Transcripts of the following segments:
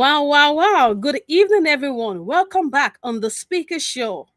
Wow, wow, wow. Good evening, everyone. Welcome back on the Speaker Show.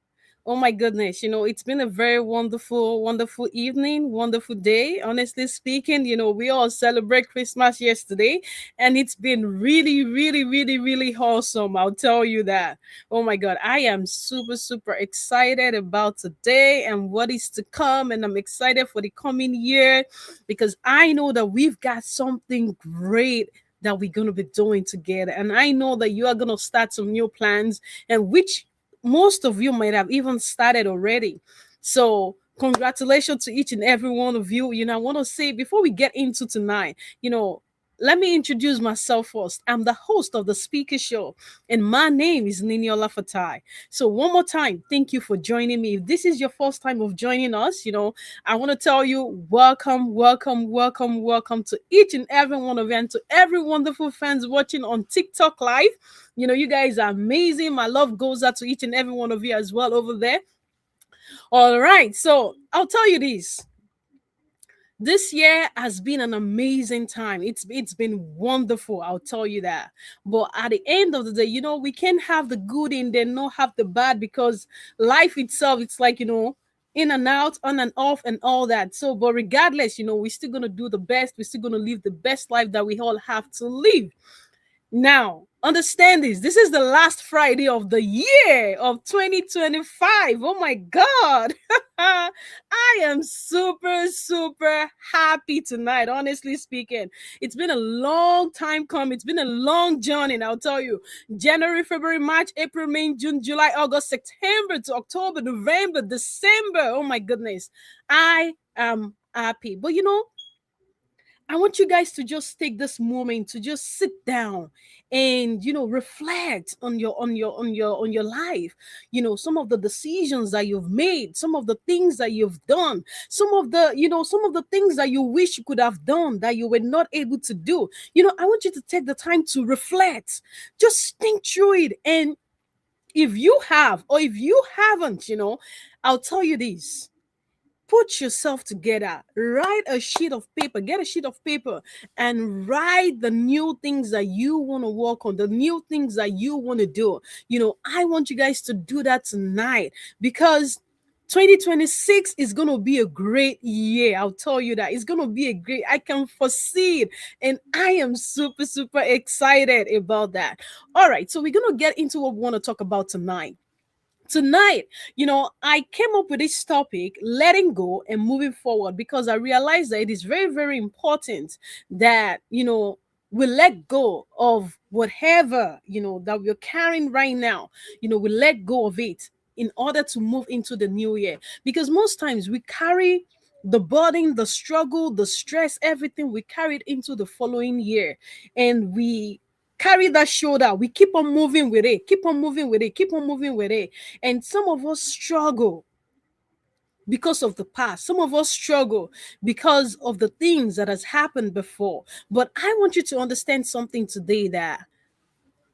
Oh my goodness, it's been a very wonderful, wonderful evening, wonderful day. Honestly speaking, we all celebrate Christmas yesterday, and it's been really, really, really, really awesome. I'll tell you that. Oh my God, I am super, super excited about today and what is to come, and I'm excited for the coming year because I know that we've got something great that we're going to be doing together. And I know that you are going to start some new plans, and which most of you might have even started already. So, congratulations to each and every one of you. I want to say before we get into tonight, let me introduce myself first. I'm the host of the Speaker Show, and my name is Niniola Fatai. So, one more time, thank you for joining me. If this is your first time of joining us, I want to tell you welcome, welcome, welcome, welcome to each and every one of you, and to every wonderful fans watching on TikTok Live. You guys are amazing. My love goes out to each and every one of you as well over there. All right. So I'll tell you this. This year has been an amazing time. It's been wonderful, I'll tell you that. But at the end of the day, we can't have the good and then not have the bad, because life itself, it's like, in and out, on and off, and all that. So, but regardless, we're still gonna do the best. We're still gonna live the best life that we all have to live. Now, understand this. This is the last Friday of the year of 2025. Oh my God. I am super, super happy tonight, honestly speaking. It's been a long time coming. It's been a long journey, and I'll tell you. January, February, March, April, May, June, July, August, September to October, November, December. Oh my goodness. I am happy. But I want you guys to just take this moment to just sit down and reflect on your life. Some of the decisions that you've made, some of the things that you've done, some of the things that you wish you could have done that you were not able to do. I want you to take the time to reflect. Just think through it, and if you have or if you haven't, I'll tell you this. Put yourself together, write a sheet of paper, get a sheet of paper, and write the new things that you want to work on, the new things that you want to do. I want you guys to do that tonight, because 2026 is going to be a great year. I'll tell you that. It's going to be a great, I can foresee it. And I am super, super excited about that. All right. So we're going to get into what we want to talk about tonight. I came up with this topic, letting go and moving forward, because I realized that it is very, very important that we let go of whatever that we're carrying right now. We let go of it in order to move into the new year, because most times we carry the burden, the struggle, the stress, everything we carried into the following year, and we carry that shoulder. We keep on moving with it, keep on moving with it, keep on moving with it. And some of us struggle because of the past. Some of us struggle because of the things that has happened before. But I want you to understand something today, that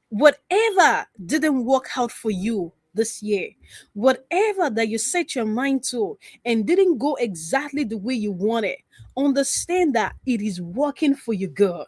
whatever didn't work out for you this year, whatever that you set your mind to and didn't go exactly the way you wanted, understand that it is working for your good.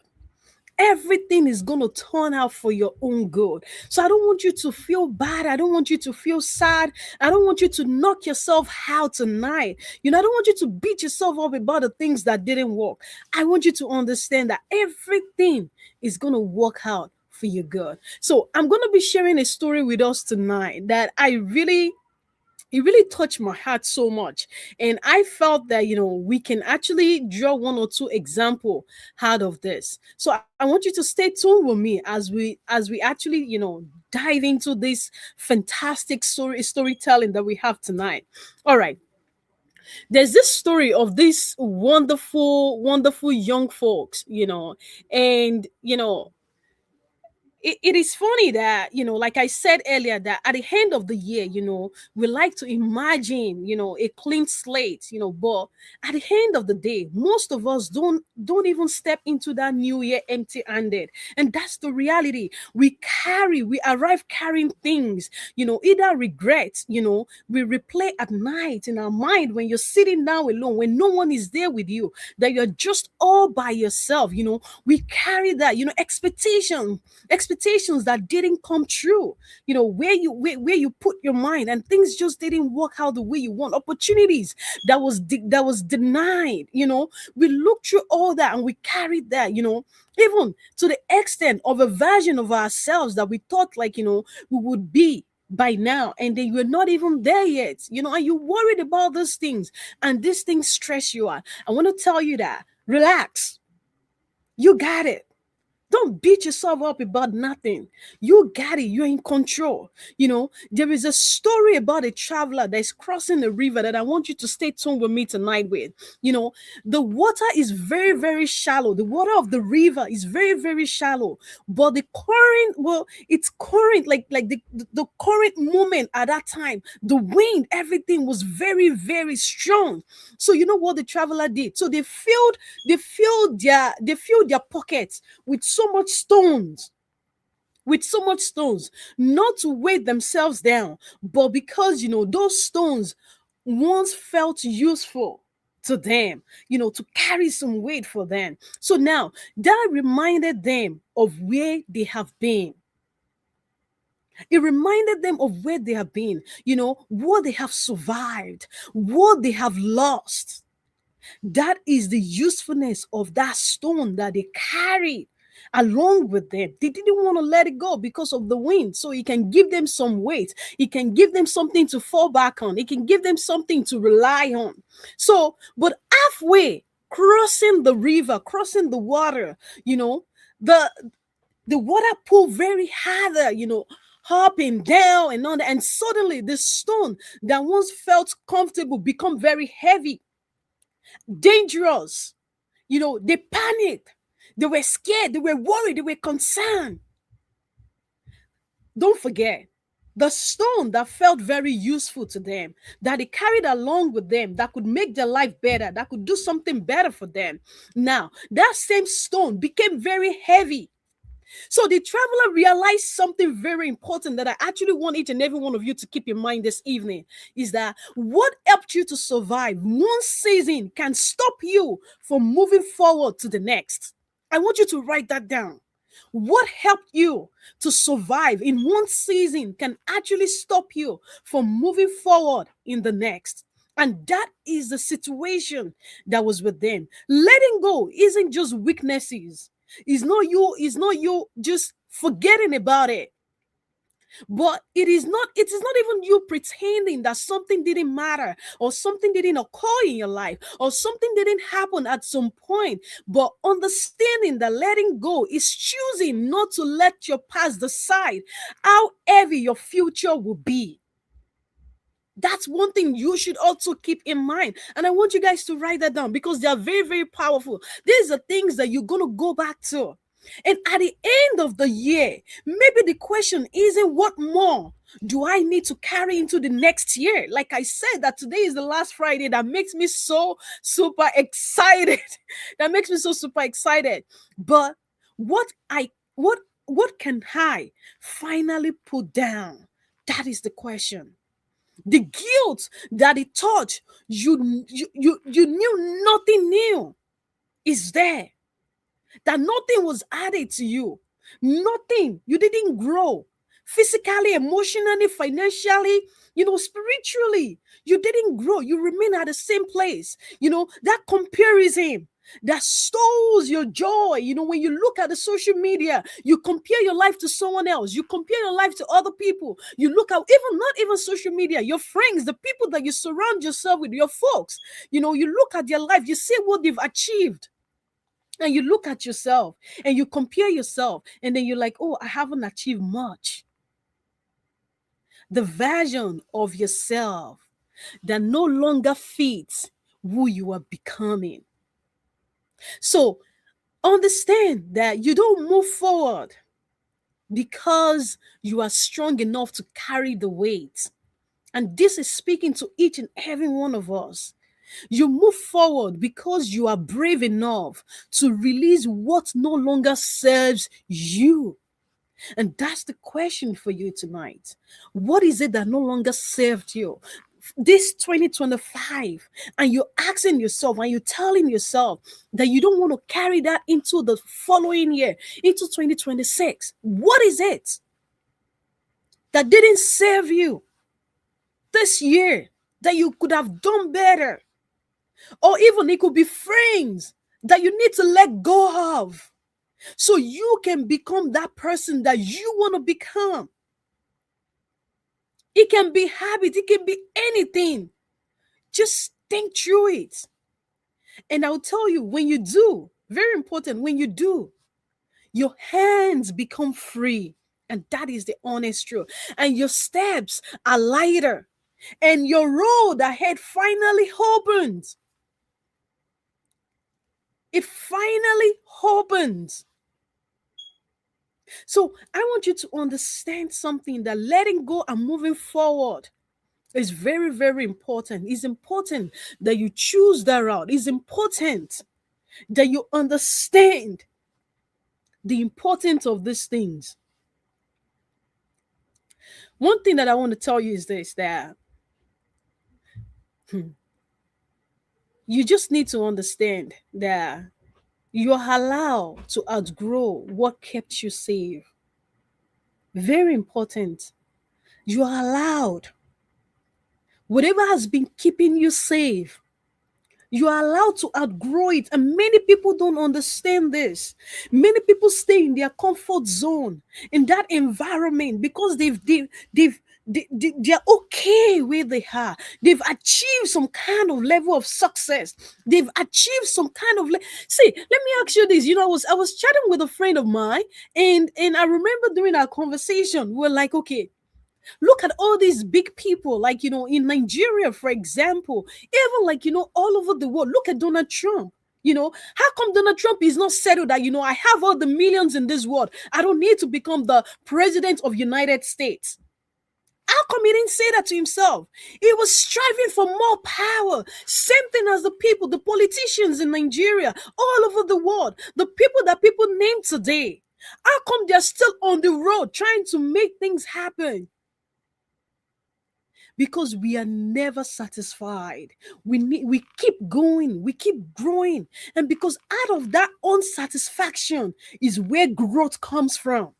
Everything is going to turn out for your own good. So I don't want you to feel bad. I don't want you to feel sad. I don't want you to knock yourself out tonight. I don't want you to beat yourself up about the things that didn't work. I want you to understand that everything is going to work out for your good. So I'm going to be sharing a story with us tonight that it really touched my heart so much, and I felt that we can actually draw one or two example out of this. So I want you to stay tuned with me as we actually dive into this fantastic storytelling that we have tonight. All right. There's this story of these wonderful, wonderful young folks, and it is funny that like I said earlier, that at the end of the year, we like to imagine a clean slate, but at the end of the day, most of us don't even step into that new year empty handed. And that's the reality. We arrive carrying things, either regrets, we replay at night in our mind when you're sitting down alone, when no one is there with you, that you're just all by yourself. We carry that, expectations expectations that didn't come true, where you put your mind and things just didn't work out the way you want, opportunities that was denied. We looked through all that and we carried that, even to the extent of a version of ourselves that we thought, like, we would be by now, and then you're not even there yet, and you're worried about those things, and these things stress you out. I want to tell you that relax. You got it. Don't beat yourself up about nothing. You got it. You're in control. There is a story about a traveler that's crossing the river that I want you to stay tuned with me tonight with. The water is very, very shallow. The water of the river is very, very shallow. But the current, well, it's current, like the current moment at that time, the wind, everything was very, very strong. So you know what the traveler did? So they filled their pockets with so much stones, not to weigh themselves down, but because those stones once felt useful to them, to carry some weight for them. So now that reminded them of where they have been. It reminded them of where they have been, what they have survived, what they have lost. That is the usefulness of that stone that they carried along with them. They didn't want to let it go because of the wind. So it can give them some weight. It can give them something to fall back on. It can give them something to rely on. So, but halfway crossing the river, crossing the water, the water pulled very harder, up and down and on. And suddenly the stone that once felt comfortable become very heavy, dangerous. They panicked. They were scared. They were worried. They were concerned. Don't forget, the stone that felt very useful to them, that they carried along with them, that could make their life better, that could do something better for them. Now, that same stone became very heavy. So the traveler realized something very important that I actually want each and every one of you to keep in mind this evening, is that what helped you to survive one season can stop you from moving forward to the next. I want you to write that down. What helped you to survive in one season can actually stop you from moving forward in the next. And that is the situation that was with them. Letting go isn't just weaknesses. It's not you just forgetting about it. But it is not even you pretending that something didn't matter, or something didn't occur in your life, or something didn't happen at some point. But understanding that letting go is choosing not to let your past decide how heavy your future will be. That's one thing you should also keep in mind. And I want you guys to write that down because they are very, very powerful. These are things that you're going to go back to. And at the end of the year, maybe the question isn't what more do I need to carry into the next year? Like I said, that today is the last Friday. That makes me so super excited. That makes me so super excited. But what can I finally put down? That is the question. The guilt that it taught you knew nothing new is there. That nothing was added to you. Nothing. You didn't grow physically, emotionally, financially, spiritually. You didn't grow. You remain at the same place. That comparison that stole your joy. When you look at the social media, you compare your life to someone else. You compare your life to other people. You look at not even social media, your friends, the people that you surround yourself with, your folks. You look at their life, you see what they've achieved. And you look at yourself and you compare yourself, and then you're like, oh, I haven't achieved much. The version of yourself that no longer fits who you are becoming. So understand that you don't move forward because you are strong enough to carry the weight. And this is speaking to each and every one of us. You move forward because you are brave enough to release what no longer serves you. And that's the question for you tonight. What is it that no longer served you? this 2025, and you're asking yourself and you're telling yourself that you don't want to carry that into the following year, into 2026, what is it that didn't serve you this year that you could have done better? Or even it could be friends that you need to let go of so you can become that person that you want to become. It can be habit, it can be anything. Just think through it. And I'll tell you, when you do, very important, when you do, your hands become free. And that is the honest truth. And your steps are lighter. And your road ahead finally opens. It finally opens. So I want you to understand something, that letting go and moving forward is very, very important. It's important that you choose that route. It's important that you understand the importance of these things. One thing that I want to tell you is this, that you just need to understand that you are allowed to outgrow what kept you safe. Very important. You are allowed. Whatever has been keeping you safe, you are allowed to outgrow it. And many people don't understand this. Many people stay in their comfort zone, in that environment, because they're okay where they are. They've achieved some kind of level of success. They've achieved some kind of see. Let me ask you this. I was chatting with a friend of mine, and I remember during our conversation, we're like, okay, look at all these big people, like, in Nigeria, for example, even like, all over the world. Look at Donald Trump. How come Donald Trump is not settled that, I have all the millions in this world, I don't need to become the president of United States? How come he didn't say that to himself? He was striving for more power. Same thing as the people, the politicians in Nigeria, all over the world, the people that people name today. How come they're still on the road trying to make things happen? Because we are never satisfied. We keep going, we keep growing. And because out of that unsatisfaction is where growth comes from.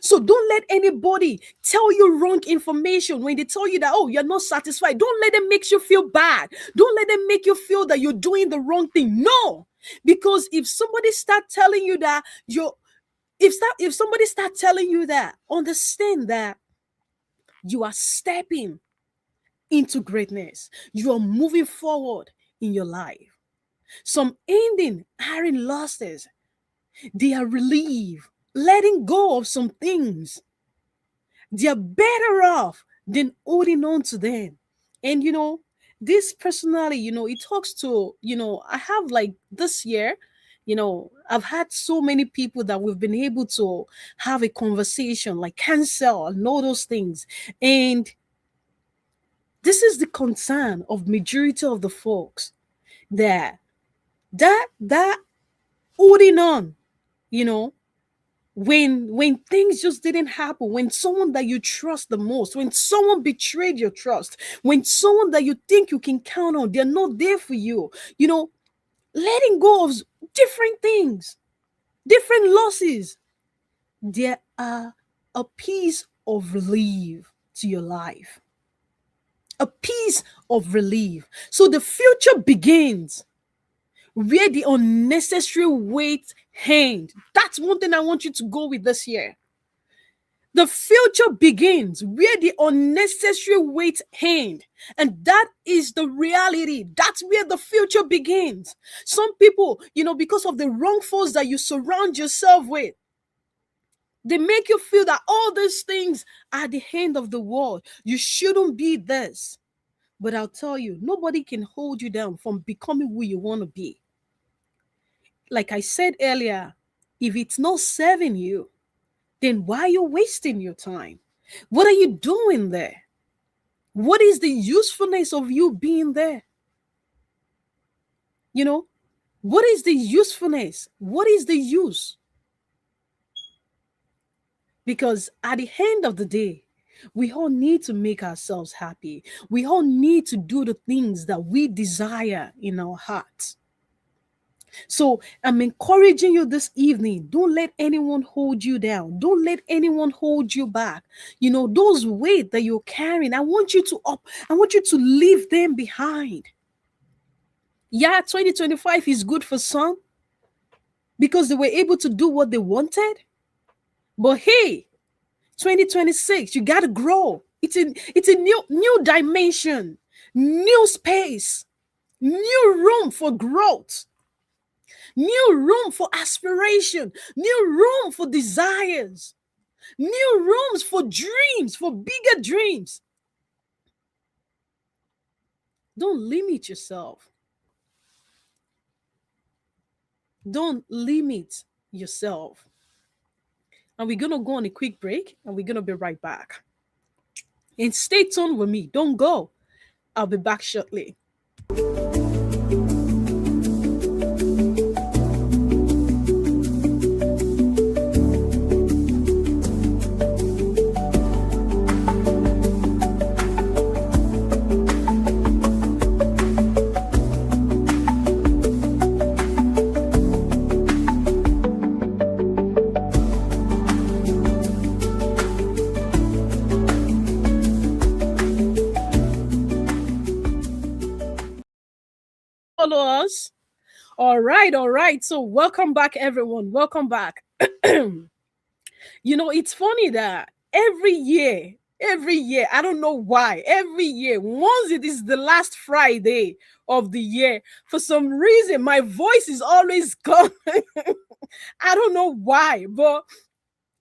So don't let anybody tell you wrong information when they tell you that, oh, you're not satisfied. Don't let them make you feel bad. Don't let them make you feel that you're doing the wrong thing. No. Because if somebody start telling you that if somebody start telling you that, understand that you are stepping into greatness. You are moving forward in your life. Some ending aren't losses. They are relief, letting go of some things. They are better off than holding on to them. And this personally, it talks to, I have like this year, I've had so many people that we've been able to have a conversation, like cancel and all those things. And this is the concern of majority of the folks, that holding on, you know, when things just didn't happen, when someone that you trust the most, when someone betrayed your trust, when someone that you think you can count on, they're not there for you, letting go of different things, different losses, there are a piece of relief to your life. A piece of relief. So the future begins where the unnecessary weight hangs. That's one thing I want you to go with this year. The future begins where the unnecessary weight hangs. And that is the reality. That's where the future begins. Some people, because of the wrong force that you surround yourself with, they make you feel that all these things are the end of the world. You shouldn't be this. But I'll tell you, nobody can hold you down from becoming who you want to be. Like I said earlier, if it's not serving you, then why are you wasting your time? What are you doing there? What is the usefulness of you being there? What is the usefulness? What is the use? Because at the end of the day, We all need to make ourselves happy. We all need to do the things that we desire in our hearts. So I'm encouraging you this evening. Don't let anyone hold you down. Don't let anyone hold you back. Those weight that you're carrying, I want you to leave them behind. Yeah, 2025 is good for some because they were able to do what they wanted. But hey, 2026, you gotta grow. It's a new dimension, new space, new room for growth, new room for aspiration, new room for desires, new rooms for dreams, for bigger dreams. Don't limit yourself. Don't limit yourself. And we're gonna go on a quick break and we're gonna be right back. And stay tuned with me. Don't go. I'll be back shortly. Follow us. All right, all right. So, welcome back, everyone. Welcome back. It's funny that every year, I don't know why, every year, once it is the last Friday of the year, for some reason, my voice is always gone. I don't know why, but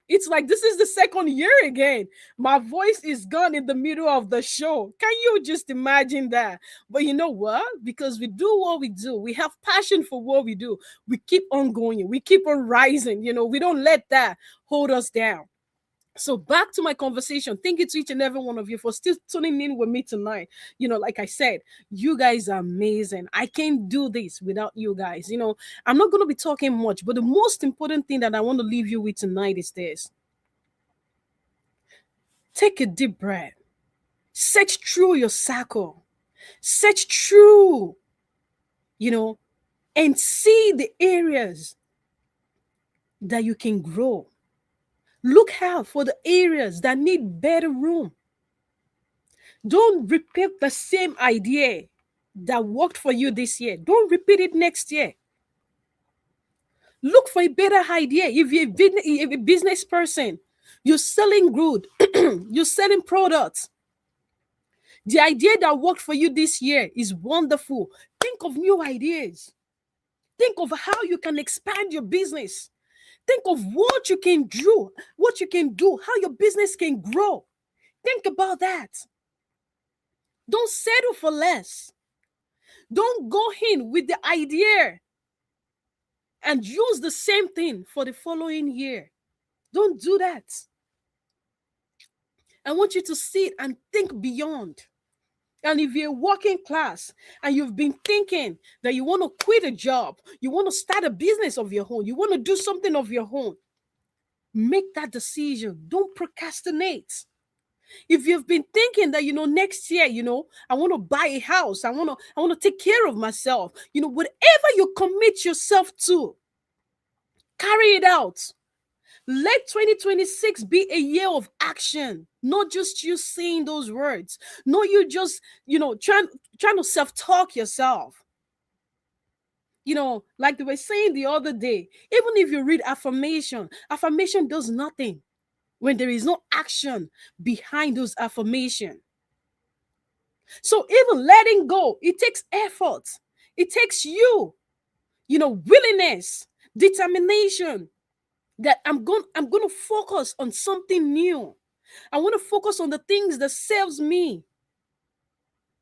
it's like this is the second year again. My voice is gone in the middle of the show. Can you just imagine that? But you know what? Because we do what we do, we have passion for what we do. We keep on going, we keep on rising. We don't let that hold us down. So back to my conversation. Thank you to each and every one of you for still tuning in with me tonight. Like I said, you guys are amazing. I can't do this without you guys. I'm not going to be talking much, but the most important thing that I want to leave you with tonight is this. Take a deep breath. Search through your circle. Search through, and see the areas that you can grow. Look out for the areas that need better room. Don't repeat the same idea that worked for you this year. Don't repeat it next year. Look for a better idea. If you're a business person, you're selling good, you're selling products. The idea that worked for you this year is wonderful. Think of new ideas. Think of how you can expand your business. Think of what you can do, how your business can grow. Think about that. Don't settle for less. Don't go in with the idea and use the same thing for the following year. Don't do that. I want you to sit and think beyond. And if you're working class and you've been thinking that you want to quit a job, you want to start a business of your own, you want to do something of your own, make that decision. Don't procrastinate. If you've been thinking that next year, I want to buy a house, I want to take care of myself, whatever you commit yourself to, carry it out. Let 2026 be a year of action, not just you saying those words, not you just trying to self-talk yourself. Like they were saying the other day, even if you read affirmation does nothing when there is no action behind those affirmation. So even letting go, it takes effort. It takes willingness, determination, that I'm going to focus on something new. I want to focus on the things that serves me.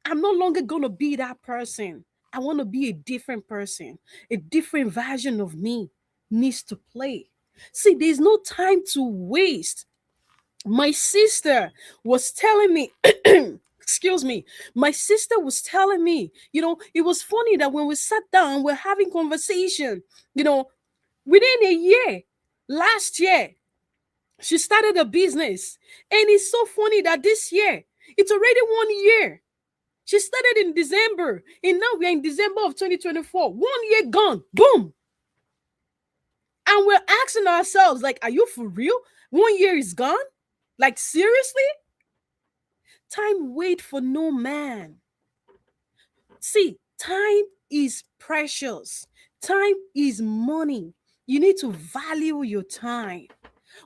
I'm no longer going to be that person. I want to be a different person. A different version of me needs to play. See, there's no time to waste. My sister was telling me, excuse me, my sister was telling me, it was funny that when we sat down, we're having conversation, within a year, last year, She started a business. And it's so funny that this year, it's already 1 year. She started in December, and now we're in December of 2024. 1 year gone. Boom. And we're asking ourselves, like, are you for real? 1 year is gone? Like, seriously? Time wait for no man. See, time is precious. Time is money. You need to value your time.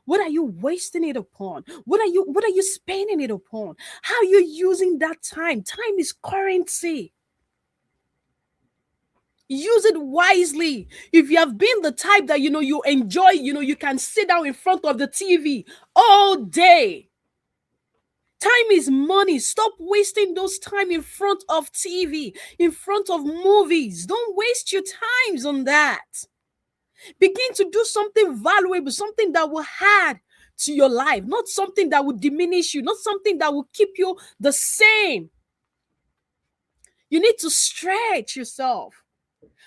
What are you wasting it upon? What are you spending it upon? How are you using that time? Time is currency. Use it wisely. If you have been the type that you enjoy, you can sit down in front of the TV all day. Time is money. Stop wasting those time in front of TV, in front of movies. Don't waste your times on that. Begin to do something valuable, something that will add to your life, not something that will diminish you, not something that will keep you the same. You need to stretch yourself.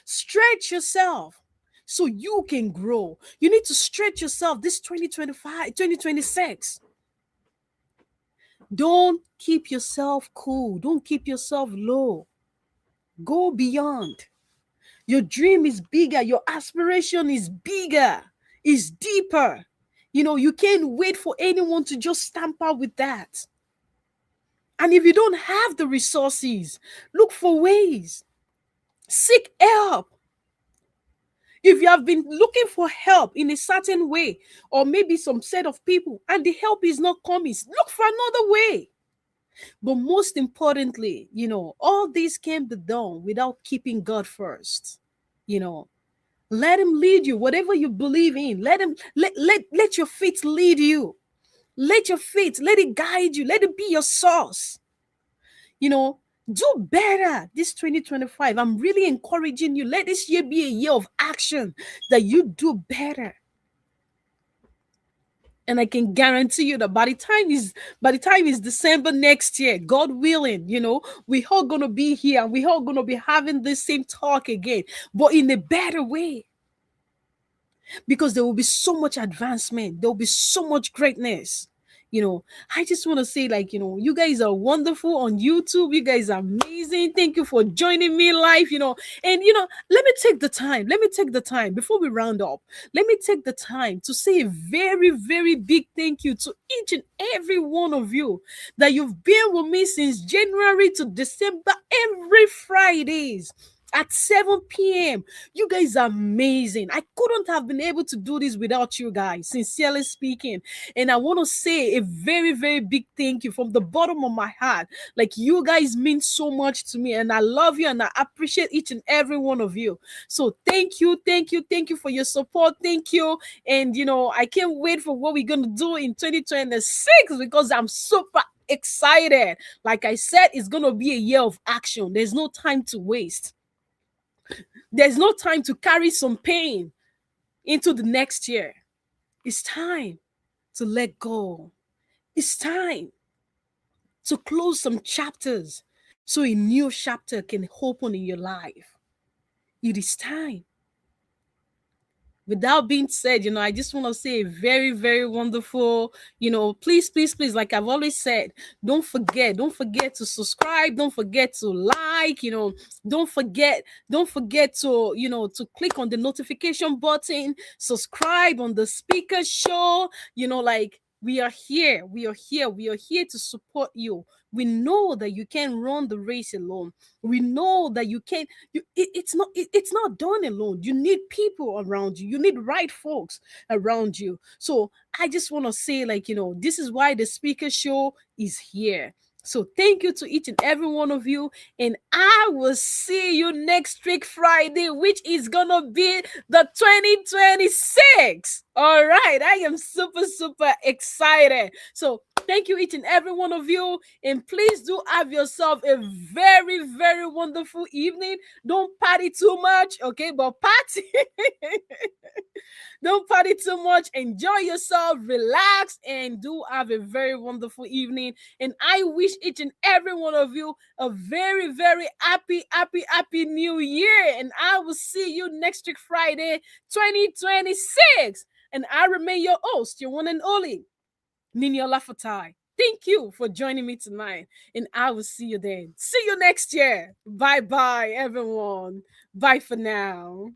Stretch yourself so you can grow. You need to stretch yourself this 2025, 2026. Don't keep yourself cool. Don't keep yourself low. Go beyond. Your dream is bigger. Your aspiration is bigger, is deeper. You can't wait for anyone to just stamp out with that. And if you don't have the resources, look for ways. Seek help. If you have been looking for help in a certain way, or maybe some set of people, and the help is not coming, look for another way. But most importantly, all this can be done without keeping God first. You know, let him lead you, whatever you believe in. Let your faith lead you. Let your faith, let it guide you. Let it be your source. Do better this 2025. I'm really encouraging you. Let this year be a year of action, that you do better. And I can guarantee you that by the time is December next year, God willing, we all gonna be here and we all gonna be having this same talk again, but in a better way. Because there will be so much advancement, there will be so much greatness. I just want to say, like, you guys are wonderful on YouTube. You guys are amazing. Thank you for joining me live. And let me take the time before we round up. Let me take the time to say a very, very big thank you to each and every one of you that you've been with me since January to December, every Fridays at 7 p.m. You guys are amazing. I couldn't have been able to do this without you guys, sincerely speaking. And I want to say a very, very big thank you from the bottom of my heart. Like, you guys mean so much to me, and I love you and I appreciate each and every one of you. So thank you, thank you, thank you for your support. Thank you. And I can't wait for what we're gonna do in 2026, because I'm super excited. Like I said, it's gonna be a year of action. There's no time to waste. There's no time to carry some pain into the next year. It's time to let go. It's time to close some chapters so a new chapter can open in your life. It is time. With that being said, I just want to say a very, very wonderful, please, please, please, like I've always said, don't forget to subscribe, don't forget to like, don't forget to click on the notification button, subscribe on the speaker show, like, we are here to support you. We know that you can run the race alone. We know that you can. It's not done alone. You need people around you. You need right folks around you. So I just want to say, like, this is why the speaker show is here. So thank you to each and every one of you. And I will see you next week, Friday, which is going to be the 2026. All right. I am super, super excited. So thank you, each and every one of you. And please do have yourself a very, very wonderful evening. Don't party too much, okay? But party. Don't party too much. Enjoy yourself, relax, and do have a very wonderful evening. And I wish each and every one of you a very, very happy, happy, happy new year. And I will see you next week, Friday, 2026. And I remain your host, your one and only, Niniola Fatai. Thank you for joining me tonight, and I will see you then. See you next year. Bye bye, everyone. Bye for now.